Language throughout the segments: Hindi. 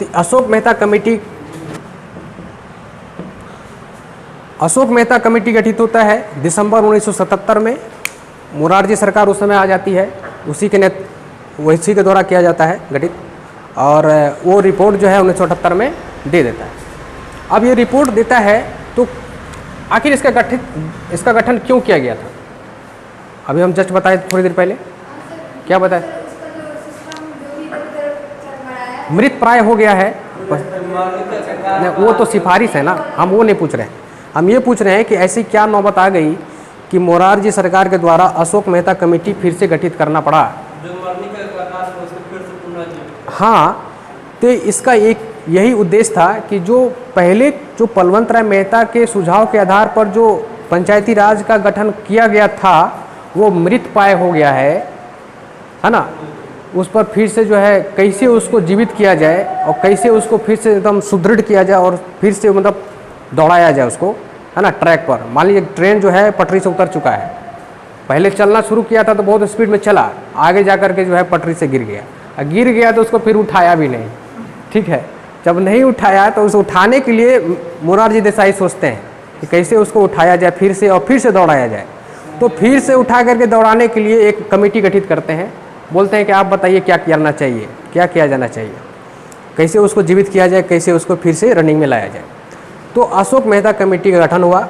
तो अशोक मेहता कमेटी गठित होता है दिसंबर 1977 में। मोरारजी सरकार उस समय आ जाती है, उसी के द्वारा किया जाता है गठित, और वो रिपोर्ट जो है 1978 में दे देता है। अब ये रिपोर्ट देता है तो आखिर इसका गठन क्यों किया गया था? अभी हम जस्ट बताए थोड़ी देर पहले, क्या बताए? मृत प्राय हो गया है। वो तो सिफारिश है ना, हम वो नहीं पूछ रहे हैं। हम ये पूछ रहे हैं कि ऐसी क्या नौबत आ गई कि मोरारजी सरकार के द्वारा अशोक मेहता कमेटी फिर से गठित करना पड़ा। हाँ, तो इसका एक यही उद्देश्य था कि जो पहले जो बलवंत राय मेहता के सुझाव के आधार पर जो पंचायती राज का गठन किया गया था वो मृत प्राय हो गया है ना। उस पर फिर से जो है कैसे उसको जीवित किया जाए और कैसे उसको फिर से एकदम सुदृढ़ किया जाए और फिर से मतलब दौड़ाया जाए उसको, है ना, ट्रैक पर। मान लीजिए ट्रेन जो है पटरी से उतर चुका है, पहले चलना शुरू किया था तो बहुत स्पीड में चला, आगे जा कर के जो है पटरी से गिर गया तो उसको फिर उठाया भी नहीं, ठीक है। जब नहीं उठाया तो उसे उठाने के लिए मोरारजी देसाई सोचते हैं कि कैसे उसको उठाया जाए फिर से और फिर से दौड़ाया जाए। तो फिर से उठा करके दौड़ाने के लिए एक कमेटी गठित करते हैं, बोलते हैं कि आप बताइए क्या करना चाहिए, क्या किया जाना चाहिए, कैसे उसको जीवित किया जाए, कैसे उसको फिर से रनिंग में लाया जाए। तो अशोक मेहता कमेटी का गठन हुआ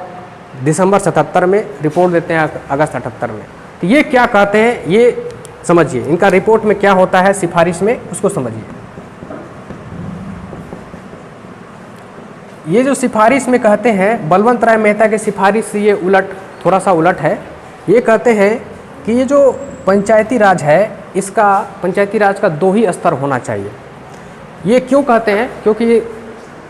दिसंबर 77 में, रिपोर्ट देते हैं अगस्त 78 में। तो ये क्या कहते हैं ये समझिए, इनका रिपोर्ट में क्या होता है सिफारिश में, उसको समझिए। ये जो सिफारिश में कहते हैं बलवंत राय मेहता के सिफारिश से ये थोड़ा सा उलट है। ये कहते हैं कि ये जो पंचायती राज है इसका पंचायती राज का 2 ही स्तर होना चाहिए। ये क्यों कहते हैं? क्योंकि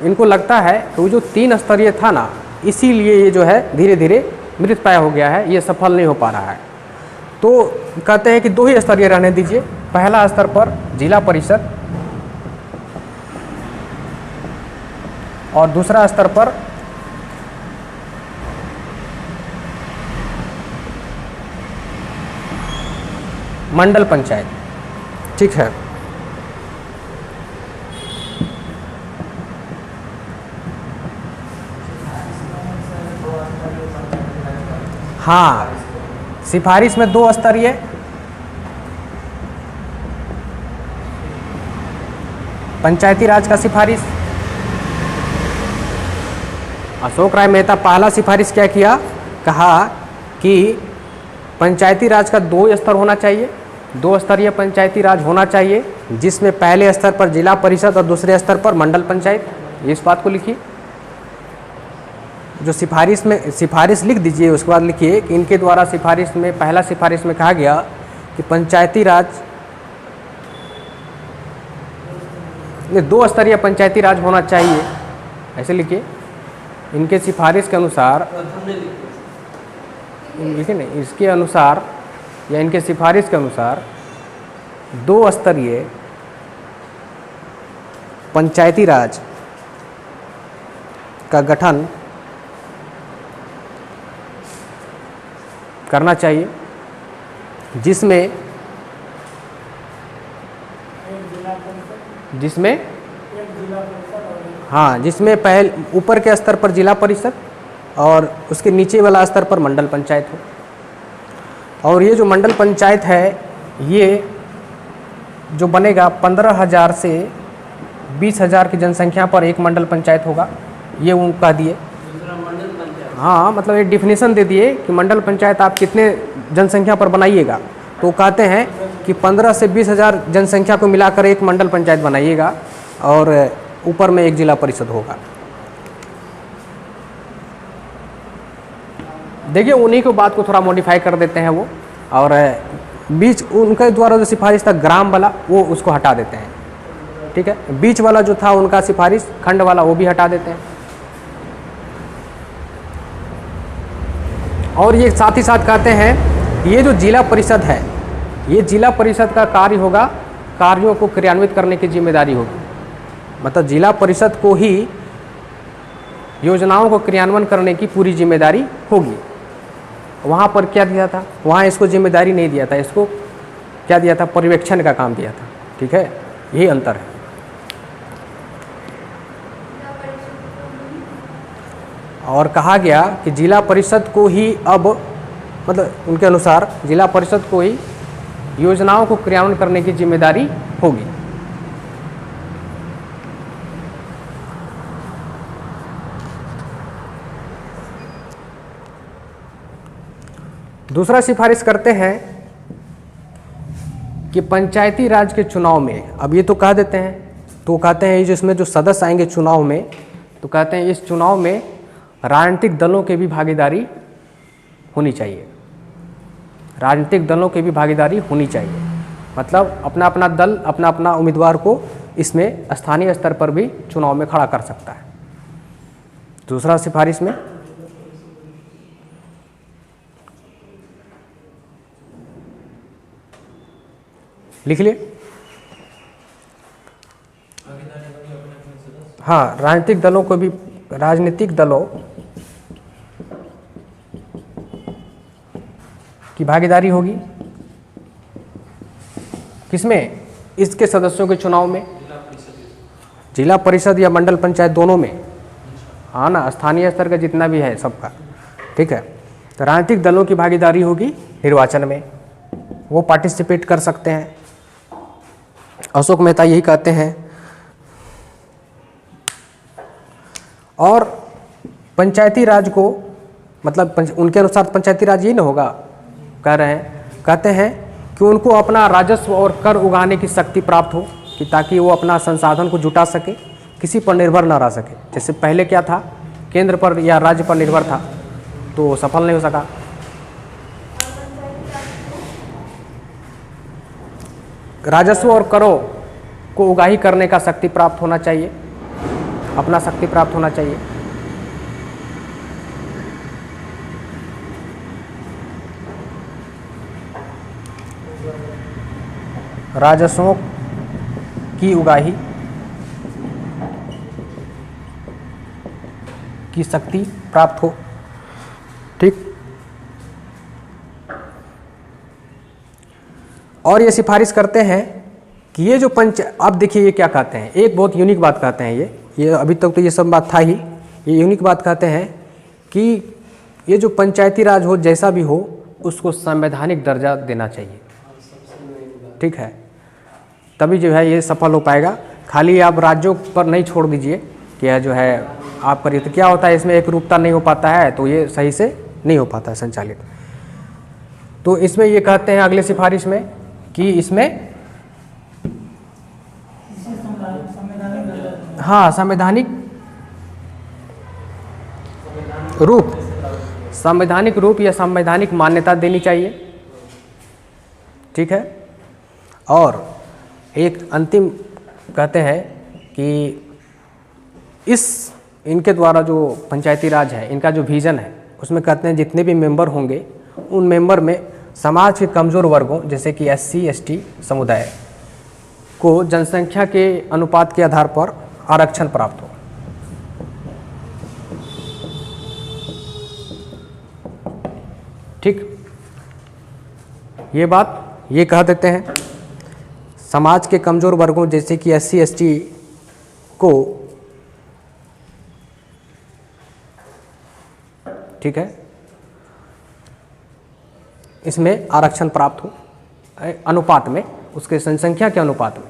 इनको लगता है कि वो जो 3 स्तरीय था ना, इसीलिए ये जो है धीरे धीरे मृत प्राय हो गया है, ये सफल नहीं हो पा रहा है। तो कहते हैं कि 2 ही स्तरीय रहने दीजिए। पहला स्तर पर जिला परिषद और दूसरा स्तर पर मंडल पंचायत, ठीक है। हाँ, सिफारिश में 2 स्तरीय, पंचायती राज का सिफारिश। अशोक राय मेहता पहला सिफारिश क्या किया? कहा कि पंचायती राज का 2 स्तर होना चाहिए, 2 स्तरीय पंचायती राज होना चाहिए, जिसमें पहले स्तर पर जिला परिषद और दूसरे स्तर पर मंडल पंचायत। इस बात को लिखिए, जो सिफारिश लिख दीजिए। उसके बाद लिखिए कि इनके द्वारा सिफारिश में पहला सिफारिश में कहा गया कि पंचायती राज 2 स्तरीय पंचायती राज होना चाहिए, ऐसे लिखिए। इनके सिफारिश के अनुसार, लिखिए नहीं, इसके अनुसार या इनके सिफारिश के अनुसार 2 स्तरीय पंचायती राज का गठन करना चाहिए, जिसमें जिसमें पहले ऊपर के स्तर पर जिला परिषद और उसके नीचे वाला स्तर पर मंडल पंचायत हो। और ये जो मंडल पंचायत है ये जो बनेगा 15,000 से 20,000 की जनसंख्या पर एक मंडल पंचायत होगा, ये उनका दिए। हाँ, मतलब एक डिफिनेशन दे दिए कि मंडल पंचायत आप कितने जनसंख्या पर बनाइएगा। तो कहते हैं कि 15 से 20,000 जनसंख्या को मिलाकर एक मंडल पंचायत बनाइएगा और ऊपर में एक जिला परिषद होगा। देखिए, उन्हीं को बात को थोड़ा मॉडिफाई कर देते हैं वो, और बीच उनके द्वारा जो सिफारिश था ग्राम वाला वो उसको हटा देते हैं, ठीक है। बीच वाला जो था उनका सिफारिश खंड वाला वो भी हटा देते हैं। और ये साथ ही साथ कहते हैं ये जो जिला परिषद है, ये जिला परिषद का कार्य होगा, कार्यों को क्रियान्वित करने की जिम्मेदारी होगी। मतलब जिला परिषद को ही योजनाओं को क्रियान्वयन करने की पूरी जिम्मेदारी होगी। वहाँ पर क्या दिया था? वहाँ इसको जिम्मेदारी नहीं दिया था, इसको क्या दिया था? पर्यवेक्षण का काम दिया था, ठीक है। यही अंतर है। और कहा गया कि जिला परिषद को ही अब, मतलब उनके अनुसार जिला परिषद को ही योजनाओं को क्रियान्वयन करने की जिम्मेदारी होगी। दूसरा सिफारिश करते हैं कि पंचायती राज के चुनाव में, अब ये तो कह देते हैं, तो कहते हैं जिसमें जो सदस्य आएंगे चुनाव में, तो कहते हैं इस चुनाव में राजनीतिक दलों की भी भागीदारी होनी चाहिए। राजनीतिक दलों की भी भागीदारी होनी चाहिए, मतलब अपना अपना दल अपना अपना उम्मीदवार को इसमें स्थानीय स्तर पर भी चुनाव में खड़ा कर सकता है। दूसरा सिफारिश में लिख लिए, हाँ, राजनीतिक दलों को भी, राजनीतिक दलों की भागीदारी होगी किसमें? इसके सदस्यों के चुनाव में, जिला परिषद या मंडल पंचायत दोनों में, हाँ ना, स्थानीय स्तर का जितना भी है सबका, ठीक है। तो राजनीतिक दलों की भागीदारी होगी निर्वाचन में, वो पार्टिसिपेट कर सकते हैं। अशोक मेहता यही कहते हैं। और पंचायती राज को, मतलब उनके अनुसार पंचायती राज ये ना होगा, कह रहे हैं, कहते हैं कि उनको अपना राजस्व और कर उगाने की शक्ति प्राप्त हो, कि ताकि वो अपना संसाधन को जुटा सके, किसी पर निर्भर ना रह सके। जैसे पहले क्या था, केंद्र पर या राज्य पर निर्भर था, तो सफल नहीं हो सका। राजस्व और करों को उगाही करने का शक्ति प्राप्त होना चाहिए, अपना शक्ति प्राप्त होना चाहिए। राजस्वों की उगाही की शक्ति प्राप्त हो, ठीक। और ये सिफारिश करते हैं कि ये जो अब देखिए ये क्या कहते हैं, एक बहुत यूनिक बात कहते हैं, ये अभी तक तो ये सब बात था ही, ये यूनिक बात कहते हैं कि ये जो पंचायती राज हो जैसा भी हो, उसको संवैधानिक दर्जा देना चाहिए, ठीक है, तभी जो है ये सफल हो पाएगा। खाली आप राज्यों पर नहीं छोड़ दीजिए कि यह जो है आप करिए, तो क्या होता है इसमें एक रूपता नहीं हो पाता है, तो ये सही से नहीं हो पाता है संचालित। तो इसमें ये कहते हैं अगले सिफारिश में कि इसमें हाँ संवैधानिक रूप या संवैधानिक मान्यता देनी चाहिए, ठीक है। और एक अंतिम कहते हैं कि इनके द्वारा जो पंचायती राज है, इनका जो विजन है, उसमें कहते हैं जितने भी मेंबर होंगे उन मेंबर में समाज के कमज़ोर वर्गों जैसे कि SC ST समुदाय को जनसंख्या के अनुपात के आधार पर आरक्षण प्राप्त हो, ठीक। ये बात ये कह देते हैं समाज के कमज़ोर वर्गों जैसे कि SC ST को, ठीक है, इसमें आरक्षण प्राप्त हो अनुपात में, उसके जनसंख्या के अनुपात में।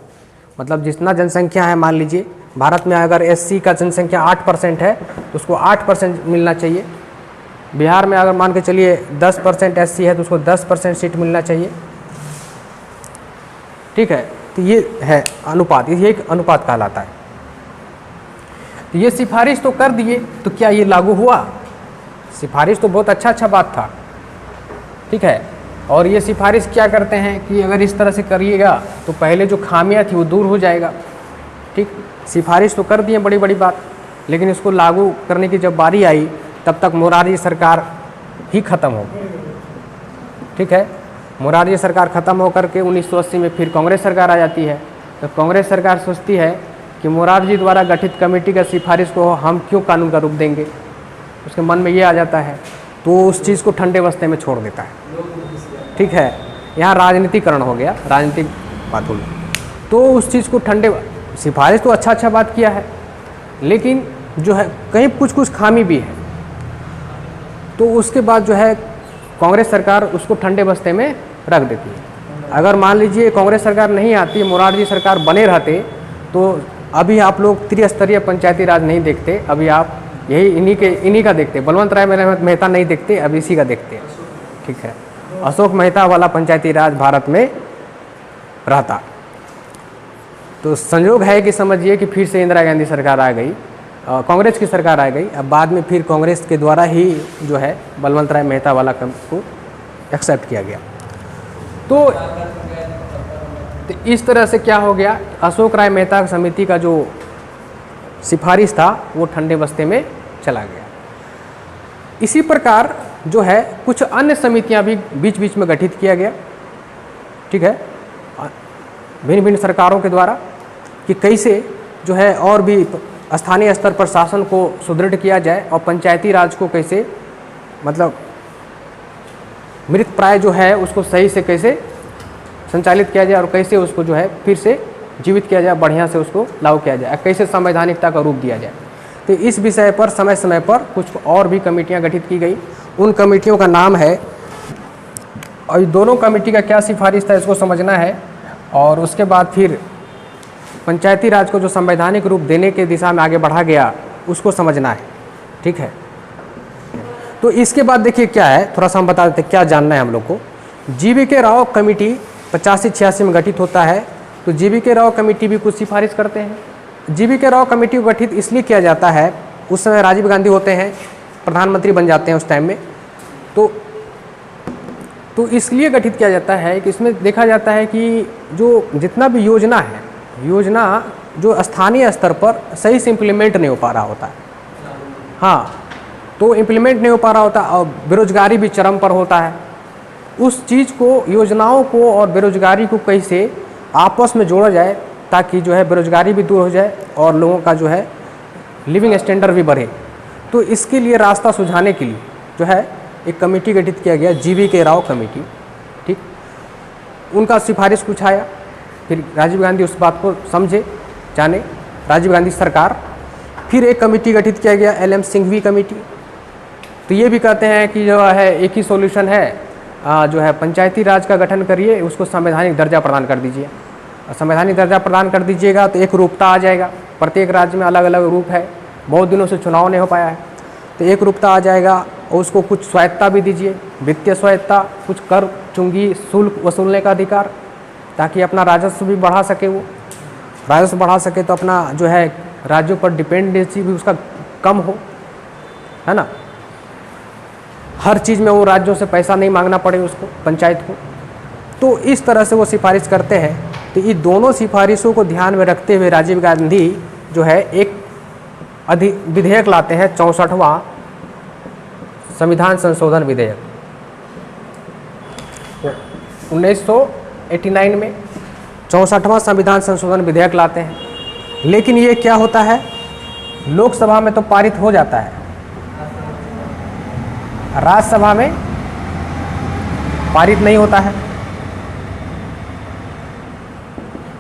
मतलब जितना जनसंख्या है, मान लीजिए भारत में अगर SC का जनसंख्या 8% है तो उसको 8% मिलना चाहिए। बिहार में अगर मान के चलिए 10% SC है तो उसको 10% सीट मिलना चाहिए, ठीक है। तो ये है अनुपात, ये एक अनुपात कहलाता है। तो ये सिफारिश तो कर दिए, तो क्या ये लागू हुआ? सिफारिश तो बहुत अच्छा बात था, ठीक है। और ये सिफारिश क्या करते हैं कि अगर इस तरह से करिएगा तो पहले जो खामियां थी वो दूर हो जाएगा, ठीक। सिफारिश तो कर दिए, बड़ी बड़ी बात, लेकिन इसको लागू करने की जब बारी आई तब तक मोरारजी सरकार ही ख़त्म हो गई, ठीक है। मोरारजी सरकार ख़त्म होकर के 1980 में फिर कांग्रेस सरकार आ जाती है। तो कांग्रेस सरकार सोचती है कि मोरारजी द्वारा गठित कमेटी का सिफारिश को हम क्यों कानून का रूप देंगे, उसके मन में ये आ जाता है, तो उस चीज़ को ठंडे बस्ते में छोड़ देता है, ठीक है। यहाँ राजनीतिकरण हो गया, राजनीतिक बात हो, तो उस चीज़ को ठंडे, सिफारिश तो अच्छा बात किया है, लेकिन जो है कहीं कुछ खामी भी है। तो उसके बाद जो है कांग्रेस सरकार उसको ठंडे बस्ते में रख देती है। अगर मान लीजिए कांग्रेस सरकार नहीं आती, मोरारजी सरकार बने रहते, तो अभी आप लोग त्रिस्तरीय पंचायती राज नहीं देखते, अभी आप यही इन्हीं का देखते। बलवंत राय मेहता नहीं देखते, अब इसी का देखते। ठीक है, अशोक मेहता वाला पंचायती राज भारत में रहता। तो संयोग है कि समझिए कि फिर से इंदिरा गांधी सरकार आ गई, कांग्रेस की सरकार आ गई। अब बाद में फिर कांग्रेस के द्वारा ही जो है बलवंत राय मेहता वाला कम को एक्सेप्ट किया गया। तो इस तरह से क्या हो गया, अशोक राय मेहता समिति का जो सिफारिश था वो ठंडे बस्ते में चला गया। इसी प्रकार जो है कुछ अन्य समितियां भी बीच बीच में गठित किया गया। ठीक है, भिन्न भिन्न सरकारों के द्वारा, कि कैसे जो है और भी स्थानीय स्तर पर शासन को सुदृढ़ किया जाए और पंचायती राज को कैसे मतलब मृत प्राय जो है उसको सही से कैसे संचालित किया जाए और कैसे उसको जो है फिर से जीवित किया जाए, बढ़िया से उसको लागू किया जाए, कैसे संवैधानिकता का रूप दिया जाए। तो इस विषय पर समय समय पर कुछ और भी कमेटियां गठित की गई। उन कमेटियों का नाम है, और दोनों कमेटी का क्या सिफारिश था इसको समझना है, और उसके बाद फिर पंचायती राज को जो संवैधानिक रूप देने के दिशा में आगे बढ़ा गया उसको समझना है। ठीक है, तो इसके बाद देखिए क्या है, थोड़ा सा हम बता देते क्या जानना है हम लोग को। जीवीके राव कमेटी 85-86 में गठित होता है। तो जीवीके राव कमेटी भी कुछ सिफारिश करते हैं। जीवीके राव कमेटी को गठित इसलिए किया जाता है, उस समय राजीव गांधी होते हैं, प्रधानमंत्री बन जाते हैं उस टाइम में। तो इसलिए गठित किया जाता है कि इसमें देखा जाता है कि जो जितना भी योजना है, योजना जो स्थानीय स्तर पर सही से इम्प्लीमेंट नहीं हो पा रहा होता है। हाँ, तो इम्प्लीमेंट नहीं हो पा रहा होता और बेरोजगारी भी चरम पर होता है। उस चीज़ को, योजनाओं को और बेरोजगारी को कैसे आपस में जोड़ा जाए ताकि जो है बेरोजगारी भी दूर हो जाए और लोगों का जो है लिविंग स्टैंडर्ड भी बढ़े। तो इसके लिए रास्ता सुझाने के लिए जो है एक कमेटी गठित किया गया, जीवीके राव कमेटी। ठीक, उनका सिफारिश कुछ आया, फिर राजीव गांधी उस बात को समझे, जाने, राजीव गांधी सरकार। फिर एक कमेटी गठित किया गया, LM सिंघवी कमेटी। तो ये भी कहते हैं कि जो है एक ही सॉल्यूशन है, जो है पंचायती राज का गठन करिए, उसको संवैधानिक दर्जा प्रदान कर दीजिए। संवैधानिक दर्जा प्रदान कर दीजिएगा तो एक रूपता आ जाएगा। प्रत्येक राज्य में अलग अलग रूप है, बहुत दिनों से चुनाव नहीं हो पाया है, तो एक रूपता आ जाएगा। और उसको कुछ स्वायत्ता भी दीजिए, वित्तीय स्वायत्ता, कुछ कर चुंगी शुल्क वसूलने का अधिकार, ताकि अपना राजस्व भी बढ़ा सके। वो राजस्व बढ़ा सके तो अपना जो है राज्यों पर डिपेंडेंसी भी उसका कम हो, है ना। हर चीज़ में वो राज्यों से पैसा नहीं मांगना पड़े उसको, पंचायत को। तो इस तरह से वो सिफारिश करते हैं। तो ये दोनों सिफारिशों को ध्यान में रखते हुए राजीव गांधी जो है एक विधेयक लाते हैं, 64वां संविधान संशोधन विधेयक 1989 में 64वां संविधान संशोधन विधेयक लाते हैं। लेकिन ये क्या होता है, लोकसभा में तो पारित हो जाता है, राज्यसभा में पारित नहीं होता है।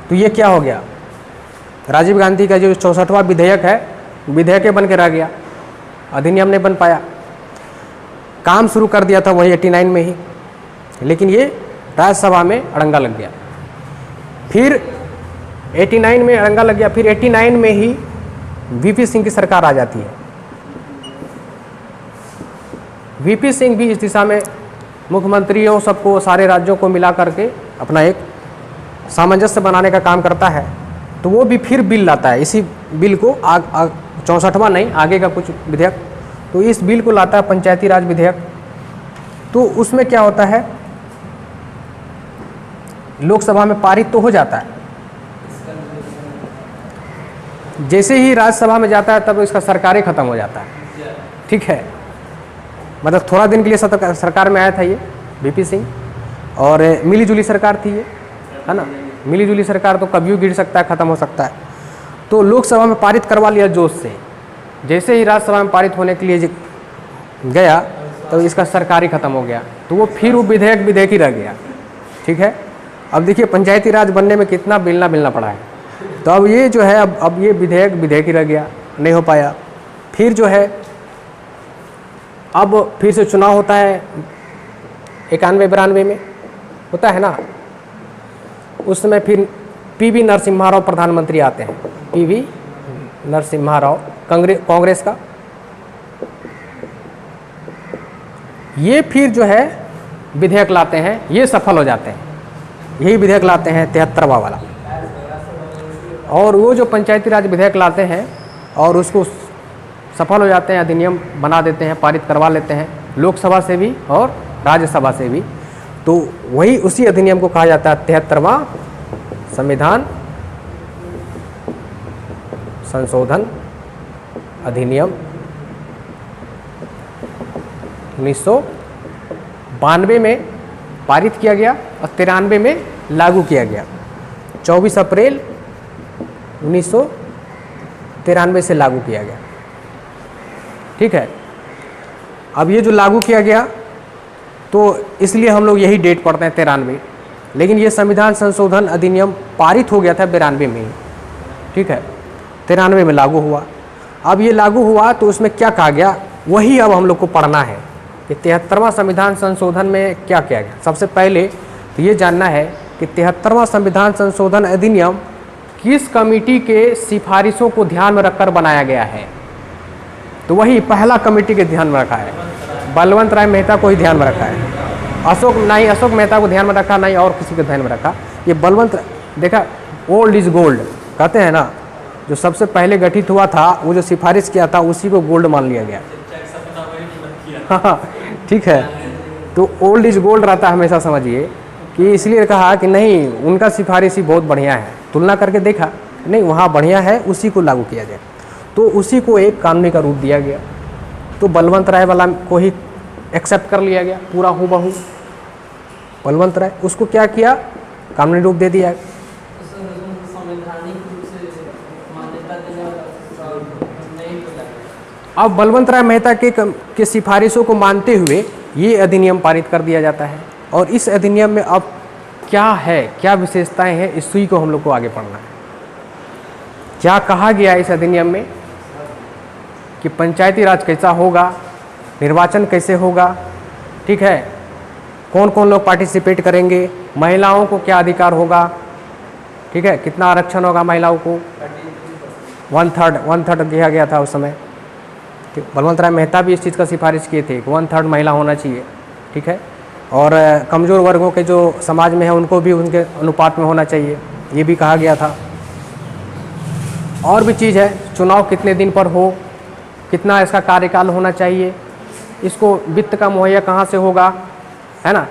तो ये क्या हो गया, राजीव गांधी का जो 64वां विधेयक है, विधेयक बन के रह गया, अधिनियम नहीं बन पाया। काम शुरू कर दिया था वही 89 में ही, लेकिन ये राज्यसभा में अड़ंगा लग गया। फिर 89 में अड़ंगा लग गया, फिर 89 में ही VP सिंह की सरकार आ जाती है। VP सिंह भी इस दिशा में मुख्यमंत्रियों सबको, सारे राज्यों को मिला करके अपना एक सामंजस्य बनाने का काम करता है। तो वो भी फिर बिल लाता है, इसी बिल को 64वां नहीं, आगे का कुछ विधेयक, तो इस बिल को लाता है पंचायती राज विधेयक। तो उसमें क्या होता है, लोकसभा में पारित तो हो जाता है, जैसे ही राज्यसभा में जाता है तब इसका सरकार ही खत्म हो जाता है। ठीक है, मतलब थोड़ा दिन के लिए सरकार में आया था ये VP सिंह, और मिली जुली सरकार थी ये, है ना। मिली जुली सरकार तो कभी भी गिर सकता है, ख़त्म हो सकता है। तो लोकसभा में पारित करवा लिया जोश से, जैसे ही राज्यसभा में पारित होने के लिए गया तो इसका सरकार ही खत्म हो गया। तो वो फिर वो विधेयक ही रह गया। ठीक है, अब देखिए पंचायती राज बनने में कितना बिलना पड़ा है। तो अब ये जो है, अब ये विधेयक ही रह गया, नहीं हो पाया। फिर जो है अब फिर से चुनाव होता है 91-92 में, होता है ना। उस समय फिर पीवी नरसिम्हा राव प्रधानमंत्री आते हैं, पीवी नरसिम्हा राव कांग्रेस का। ये फिर जो है विधेयक लाते हैं, ये सफल हो जाते हैं, यही विधेयक लाते हैं 73वां वाला। और वो जो पंचायती राज विधेयक लाते हैं और उसको सफल हो जाते हैं, अधिनियम बना देते हैं, पारित करवा लेते हैं लोकसभा से भी और राज्यसभा से भी। तो वही उसी अधिनियम को कहा जाता है 73वां संविधान संशोधन अधिनियम 1992 में पारित किया गया और 93 में लागू किया गया। 24 अप्रैल 1993 से लागू किया गया। ठीक है, अब ये जो लागू किया गया तो इसलिए हम लोग यही डेट पढ़ते हैं 93, लेकिन ये संविधान संशोधन अधिनियम पारित हो गया था 92 में ही। ठीक है, 93 में लागू हुआ। अब ये लागू हुआ तो उसमें क्या कहा गया, वही अब हम लोग को पढ़ना है कि 73वां संविधान संशोधन में क्या किया गया। सबसे पहले तो ये जानना है कि 73वां संविधान संशोधन अधिनियम किस कमेटी के सिफारिशों को ध्यान में रखकर बनाया गया है। तो वही पहला कमेटी के ध्यान में रखा है, बलवंत राय मेहता को ही ध्यान में रखा है। अशोक मेहता को ध्यान में रखा, नहीं और किसी को ध्यान में रखा। ये बलवंत, देखा ओल्ड इज गोल्ड कहते हैं ना, जो सबसे पहले गठित हुआ था वो जो सिफारिश किया था उसी को गोल्ड मान लिया गया। हाँ, ठीक है, तो ओल्ड इज गोल्ड रहता है हमेशा, समझिए कि इसलिए कहा कि नहीं उनका सिफारिश ही बहुत बढ़िया है, तुलना करके देखा नहीं वहाँ बढ़िया है, उसी को लागू किया जाए। तो उसी को एक कानूनी का रूप दिया गया। तो बलवंत राय वाला को ही एक्सेप्ट कर लिया गया पूरा हूबहू। बलवंत राय उसको क्या किया, कानूनी रूप दे दिया। अब बलवंत राय मेहता के सिफारिशों को मानते हुए ये अधिनियम पारित कर दिया जाता है। और इस अधिनियम में अब क्या है, क्या विशेषताएं हैं, इसी को हम लोग को आगे पढ़ना है। क्या कहा गया इस अधिनियम में कि पंचायती राज कैसा होगा, निर्वाचन कैसे होगा, ठीक है, कौन कौन लोग पार्टिसिपेट करेंगे, महिलाओं को क्या अधिकार होगा, ठीक है, कितना आरक्षण होगा महिलाओं को, 1/3 दिया गया था उस समय। बलवंत राय मेहता भी इस चीज़ का सिफारिश किए थे कि 1/3 महिला होना चाहिए। ठीक है, और कमज़ोर वर्गों के जो समाज में है उनको भी उनके अनुपात में होना चाहिए, ये भी कहा गया था। और भी चीज़ है, चुनाव कितने दिन पर हो, कितना इसका कार्यकाल होना चाहिए, इसको वित्त का मुहैया कहाँ से होगा, है ना,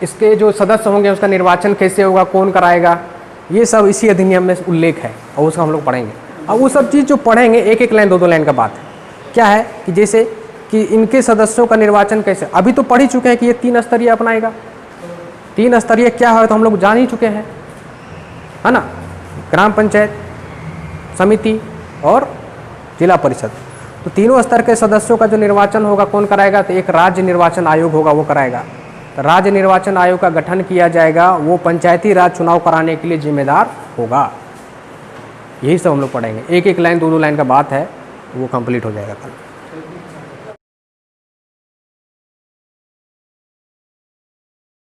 इसके जो सदस्य होंगे उसका निर्वाचन कैसे होगा, कौन कराएगा, ये सब इसी अधिनियम में उल्लेख है और उसका हम लोग पढ़ेंगे। अब वो सब चीज़ जो पढ़ेंगे एक एक लाइन 2-2 लाइन का बात है। क्या है कि जैसे कि इनके सदस्यों का निर्वाचन कैसे, अभी तो पढ़ ही चुके हैं कि ये 3 स्तरीय अपनाएगा। 3 स्तरीय क्या है तो हम लोग जान ही चुके हैं, है ना, ग्राम पंचायत, समिति और जिला परिषद। तो तीनों स्तर के सदस्यों का जो निर्वाचन होगा कौन कराएगा, तो एक राज्य निर्वाचन आयोग होगा वो कराएगा। तो राज्य निर्वाचन आयोग का गठन किया जाएगा, वो पंचायती राज चुनाव कराने के लिए जिम्मेदार होगा। यही सब हम लोग पढ़ेंगे, एक एक लाइन 2-2 लाइन का बात है, वो कंप्लीट हो जाएगा कल।